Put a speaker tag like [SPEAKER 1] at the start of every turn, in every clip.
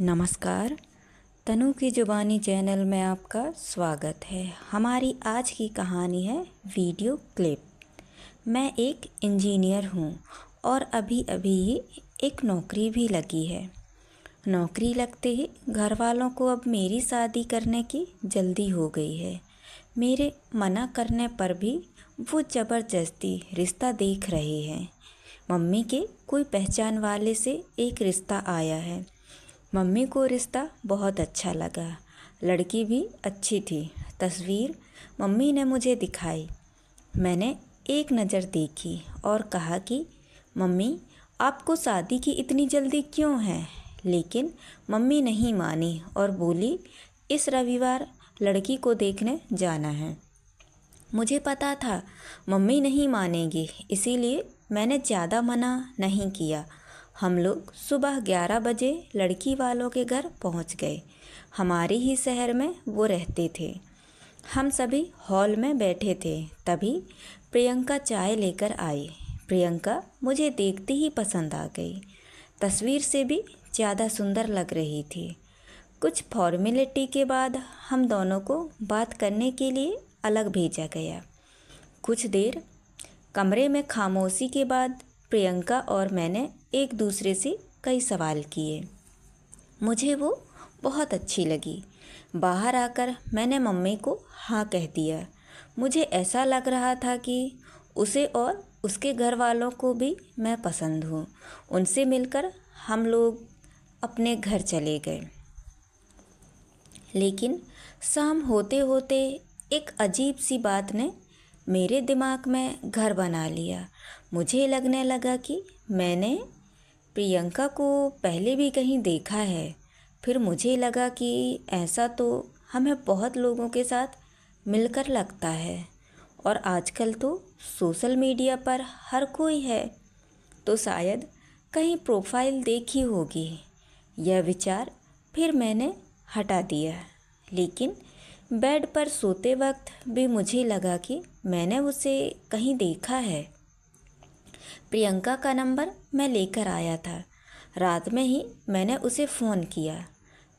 [SPEAKER 1] नमस्कार। तनु की ज़ुबानी चैनल में आपका स्वागत है। हमारी आज की कहानी है वीडियो क्लिप। मैं एक इंजीनियर हूँ और अभी अभी ही एक नौकरी भी लगी है। नौकरी लगते ही घर वालों को अब मेरी शादी करने की जल्दी हो गई है। मेरे मना करने पर भी वो ज़बरदस्ती रिश्ता देख रहे हैं। मम्मी के कोई पहचान वाले से एक रिश्ता आया है। मम्मी को रिश्ता बहुत अच्छा लगा। लड़की भी अच्छी थी। तस्वीर मम्मी ने मुझे दिखाई। मैंने एक नज़र देखी और कहा कि मम्मी, आपको शादी की इतनी जल्दी क्यों है? लेकिन मम्मी नहीं मानी और बोली, इस रविवार लड़की को देखने जाना है। मुझे पता था मम्मी नहीं मानेगी, इसीलिए मैंने ज़्यादा मना नहीं किया। हम लोग सुबह 11 बजे लड़की वालों के घर पहुंच गए। हमारे ही शहर में वो रहते थे। हम सभी हॉल में बैठे थे, तभी प्रियंका चाय लेकर आई। प्रियंका मुझे देखते ही पसंद आ गई। तस्वीर से भी ज़्यादा सुंदर लग रही थी। कुछ फॉर्मेलिटी के बाद हम दोनों को बात करने के लिए अलग भेजा गया। कुछ देर कमरे में खामोशी के बाद प्रियंका और मैंने एक दूसरे से कई सवाल किए। मुझे वो बहुत अच्छी लगी। बाहर आकर मैंने मम्मी को हाँ कह दिया। मुझे ऐसा लग रहा था कि उसे और उसके घर वालों को भी मैं पसंद हूँ। उनसे मिलकर हम लोग अपने घर चले गए। लेकिन शाम होते होते एक अजीब सी बात ने मेरे दिमाग में घर बना लिया। मुझे लगने लगा कि मैंने प्रियंका को पहले भी कहीं देखा है। फिर मुझे लगा कि ऐसा तो हमें बहुत लोगों के साथ मिलकर लगता है और आजकल तो सोशल मीडिया पर हर कोई है, तो शायद कहीं प्रोफाइल देखी होगी। यह विचार फिर मैंने हटा दिया। लेकिन बेड पर सोते वक्त भी मुझे लगा कि मैंने उसे कहीं देखा है। प्रियंका का नंबर मैं लेकर आया था। रात में ही मैंने उसे फ़ोन किया।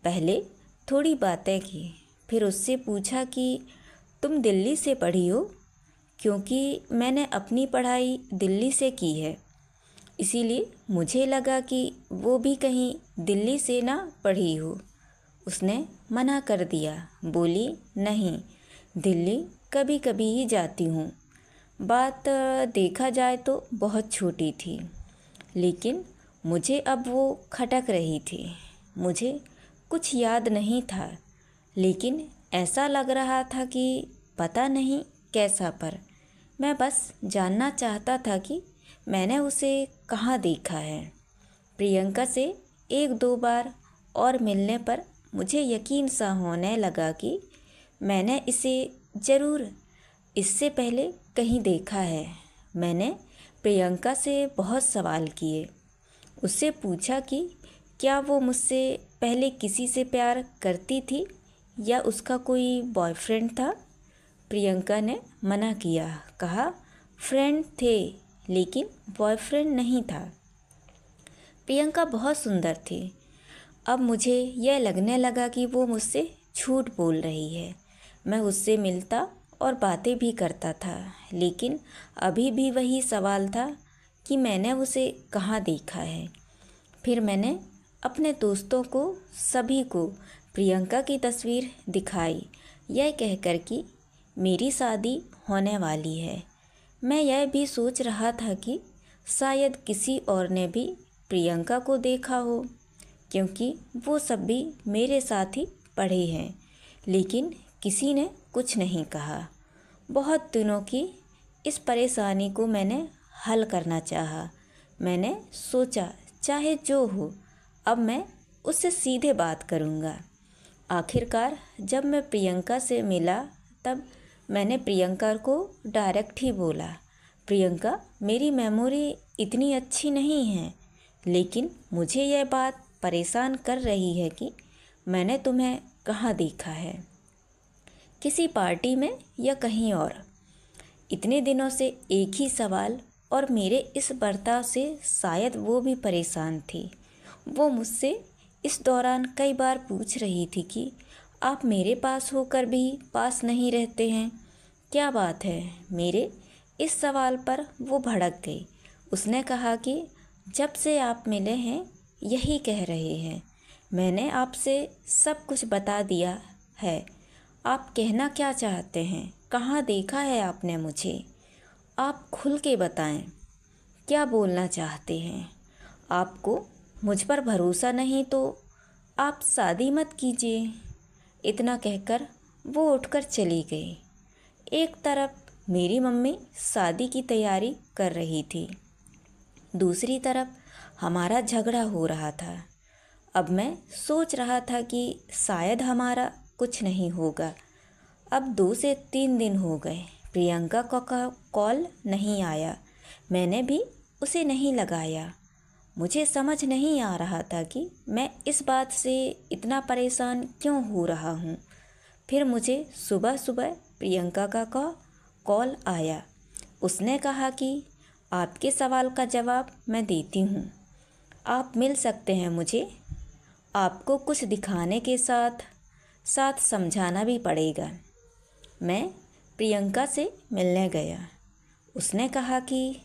[SPEAKER 1] पहले थोड़ी बातें की, फिर उससे पूछा कि तुम दिल्ली से पढ़ी हो? क्योंकि मैंने अपनी पढ़ाई दिल्ली से की है, इसीलिए मुझे लगा कि वो भी कहीं दिल्ली से ना पढ़ी हो। उसने मना कर दिया, बोली नहीं, दिल्ली कभी कभी ही जाती हूँ। बात देखा जाए तो बहुत छोटी थी, लेकिन मुझे अब वो खटक रही थी। मुझे कुछ याद नहीं था, लेकिन ऐसा लग रहा था कि पता नहीं कैसा, पर मैं बस जानना चाहता था कि मैंने उसे कहाँ देखा है। प्रियंका से एक दो बार और मिलने पर मुझे यकीन सा होने लगा कि मैंने इसे ज़रूर इससे पहले कहीं देखा है। मैंने प्रियंका से बहुत सवाल किए। उससे पूछा कि क्या वो मुझसे पहले किसी से प्यार करती थी या उसका कोई बॉयफ्रेंड था। प्रियंका ने मना किया, कहा फ्रेंड थे लेकिन बॉयफ्रेंड नहीं था। प्रियंका बहुत सुंदर थी। अब मुझे यह लगने लगा कि वो मुझसे झूठ बोल रही है। मैं उससे मिलता और बातें भी करता था, लेकिन अभी भी वही सवाल था कि मैंने उसे कहाँ देखा है। फिर मैंने अपने दोस्तों को, सभी को प्रियंका की तस्वीर दिखाई, यह कहकर कि मेरी शादी होने वाली है। मैं यह भी सोच रहा था कि शायद किसी और ने भी प्रियंका को देखा हो, क्योंकि वो सब भी मेरे साथ ही पढ़े हैं, लेकिन किसी ने कुछ नहीं कहा। बहुत दिनों की इस परेशानी को मैंने हल करना चाहा। मैंने सोचा चाहे जो हो, अब मैं उससे सीधे बात करूँगा। आखिरकार जब मैं प्रियंका से मिला तब मैंने प्रियंका को डायरेक्ट ही बोला, प्रियंका, मेरी मेमोरी इतनी अच्छी नहीं है, लेकिन मुझे यह बात परेशान कर रही है कि मैंने तुम्हें कहाँ देखा है, किसी पार्टी में या कहीं और। इतने दिनों से एक ही सवाल, और मेरे इस बर्ताव से शायद वो भी परेशान थी। वो मुझसे इस दौरान कई बार पूछ रही थी कि आप मेरे पास होकर भी पास नहीं रहते हैं, क्या बात है। मेरे इस सवाल पर वो भड़क गई। उसने कहा कि जब से आप मिले हैं यही कह रहे हैं, मैंने आपसे सब कुछ बता दिया है। आप कहना क्या चाहते हैं, कहाँ देखा है आपने मुझे, आप खुल के बताएं, क्या बोलना चाहते हैं। आपको मुझ पर भरोसा नहीं तो आप शादी मत कीजिए। इतना कहकर वो उठकर चली गई। एक तरफ मेरी मम्मी शादी की तैयारी कर रही थी, दूसरी तरफ हमारा झगड़ा हो रहा था। अब मैं सोच रहा था कि शायद हमारा कुछ नहीं होगा। अब 2 से 3 दिन हो गए, प्रियंका का कॉल नहीं आया, मैंने भी उसे नहीं लगाया। मुझे समझ नहीं आ रहा था कि मैं इस बात से इतना परेशान क्यों हो रहा हूँ। फिर मुझे सुबह सुबह प्रियंका का कॉल आया। उसने कहा कि आपके सवाल का जवाब मैं देती हूँ, आप मिल सकते हैं मुझे। आपको कुछ दिखाने के साथ साथ समझाना भी पड़ेगा। मैं प्रियंका से मिलने गया। उसने कहा कि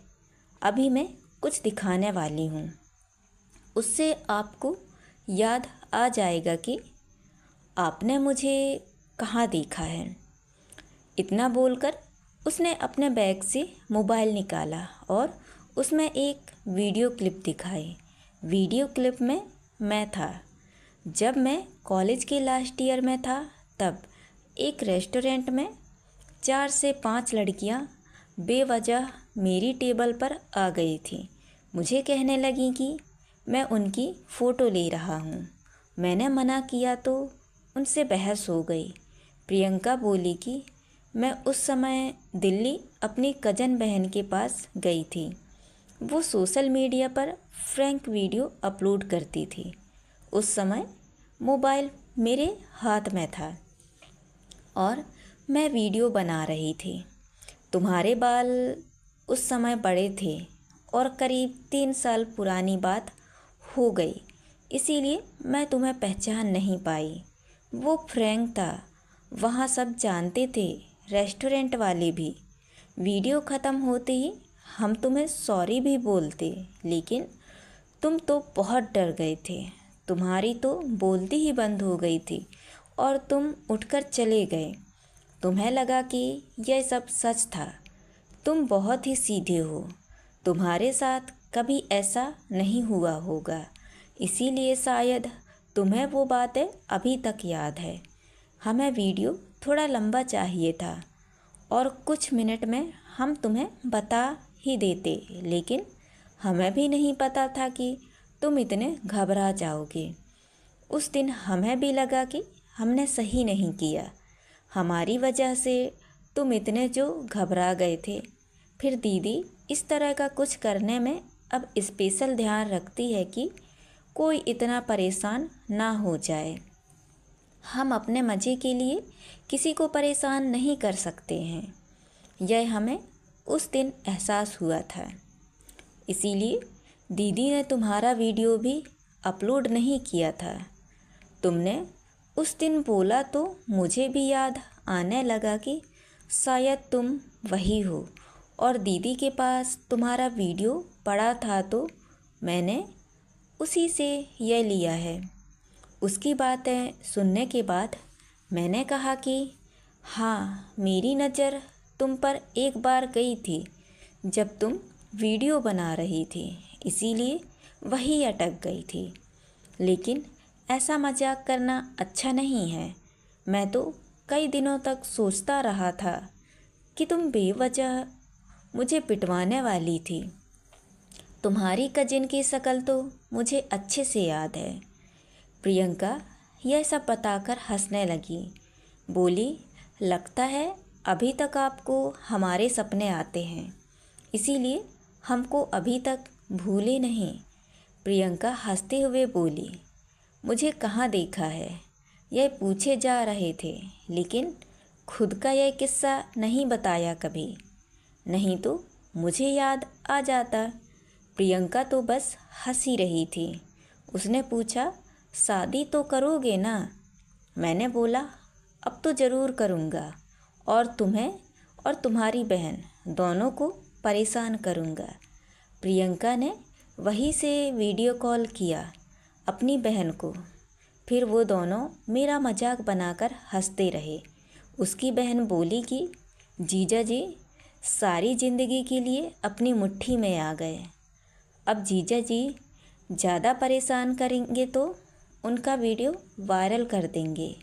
[SPEAKER 1] अभी मैं कुछ दिखाने वाली हूँ, उससे आपको याद आ जाएगा कि आपने मुझे कहाँ देखा है। इतना बोलकर उसने अपने बैग से मोबाइल निकाला और उसमें एक वीडियो क्लिप दिखाई। वीडियो क्लिप में मैं था। जब मैं कॉलेज के लास्ट ईयर में था तब एक रेस्टोरेंट में 4 से 5 लड़कियां बेवजह मेरी टेबल पर आ गई थी। मुझे कहने लगी कि मैं उनकी फ़ोटो ले रहा हूँ। मैंने मना किया तो उनसे बहस हो गई। प्रियंका बोली कि मैं उस समय दिल्ली अपनी कज़न बहन के पास गई थी। वो सोशल मीडिया पर फ्रैंक वीडियो अपलोड करती थी। उस समय मोबाइल मेरे हाथ में था और मैं वीडियो बना रही थी। तुम्हारे बाल उस समय बड़े थे और करीब 3 साल पुरानी बात हो गई, इसीलिए मैं तुम्हें पहचान नहीं पाई। वो फ्रैंक था, वहाँ सब जानते थे, रेस्टोरेंट वाले भी। वीडियो ख़त्म होते ही हम तुम्हें सॉरी भी बोलते, लेकिन तुम तो बहुत डर गए थे। तुम्हारी तो बोलती ही बंद हो गई थी और तुम उठकर चले गए। तुम्हें लगा कि यह सब सच था। तुम बहुत ही सीधे हो, तुम्हारे साथ कभी ऐसा नहीं हुआ होगा, इसीलिए शायद तुम्हें वो बातें अभी तक याद है। हमें वीडियो थोड़ा लंबा चाहिए था और कुछ मिनट में हम तुम्हें बता ही देते, लेकिन हमें भी नहीं पता था कि तुम इतने घबरा जाओगे। उस दिन हमें भी लगा कि हमने सही नहीं किया, हमारी वजह से तुम इतने जो घबरा गए थे। फिर दीदी इस तरह का कुछ करने में अब स्पेशल ध्यान रखती है कि कोई इतना परेशान ना हो जाए। हम अपने मज़े के लिए किसी को परेशान नहीं कर सकते हैं, यह हमें उस दिन एहसास हुआ था। इसीलिए दीदी ने तुम्हारा वीडियो भी अपलोड नहीं किया था। तुमने उस दिन बोला तो मुझे भी याद आने लगा कि शायद तुम वही हो और दीदी के पास तुम्हारा वीडियो पड़ा था तो मैंने उसी से यह लिया है। उसकी बातें सुनने के बाद मैंने कहा कि हाँ, मेरी नज़र तुम पर एक बार गई थी जब तुम वीडियो बना रही थी, इसीलिए वही अटक गई थी। लेकिन ऐसा मजाक करना अच्छा नहीं है। मैं तो कई दिनों तक सोचता रहा था कि तुम बेवजह मुझे पिटवाने वाली थी। तुम्हारी कजिन की शक्ल तो मुझे अच्छे से याद है। प्रियंका यह सब बताकर हंसने लगी। बोली, लगता है अभी तक आपको हमारे सपने आते हैं, इसीलिए हमको अभी तक भूले नहीं। प्रियंका हंसते हुए बोली, मुझे कहाँ देखा है, यह पूछे जा रहे थे, लेकिन खुद का यह किस्सा नहीं बताया कभी, नहीं तो मुझे याद आ जाता। प्रियंका तो बस हंस ही रही थी। उसने पूछा, शादी तो करोगे ना? मैंने बोला, अब तो ज़रूर करूँगा और तुम्हें और तुम्हारी बहन दोनों को परेशान करूँगा। प्रियंका ने वहीं से वीडियो कॉल किया अपनी बहन को। फिर वो दोनों मेरा मजाक बनाकर हंसते रहे। उसकी बहन बोली कि जीजा जी सारी ज़िंदगी के लिए अपनी मुट्ठी में आ गए। अब जीजा जी ज़्यादा परेशान करेंगे तो उनका वीडियो वायरल कर देंगे।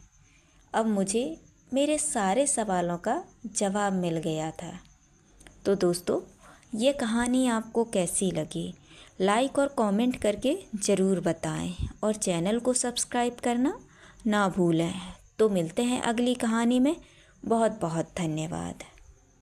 [SPEAKER 1] अब मुझे मेरे सारे सवालों का जवाब मिल गया था। तो दोस्तों, ये कहानी आपको कैसी लगी? लाइक और कमेंट करके ज़रूर बताएं और चैनल को सब्सक्राइब करना ना भूलें। तो मिलते हैं अगली कहानी में। बहुत बहुत धन्यवाद।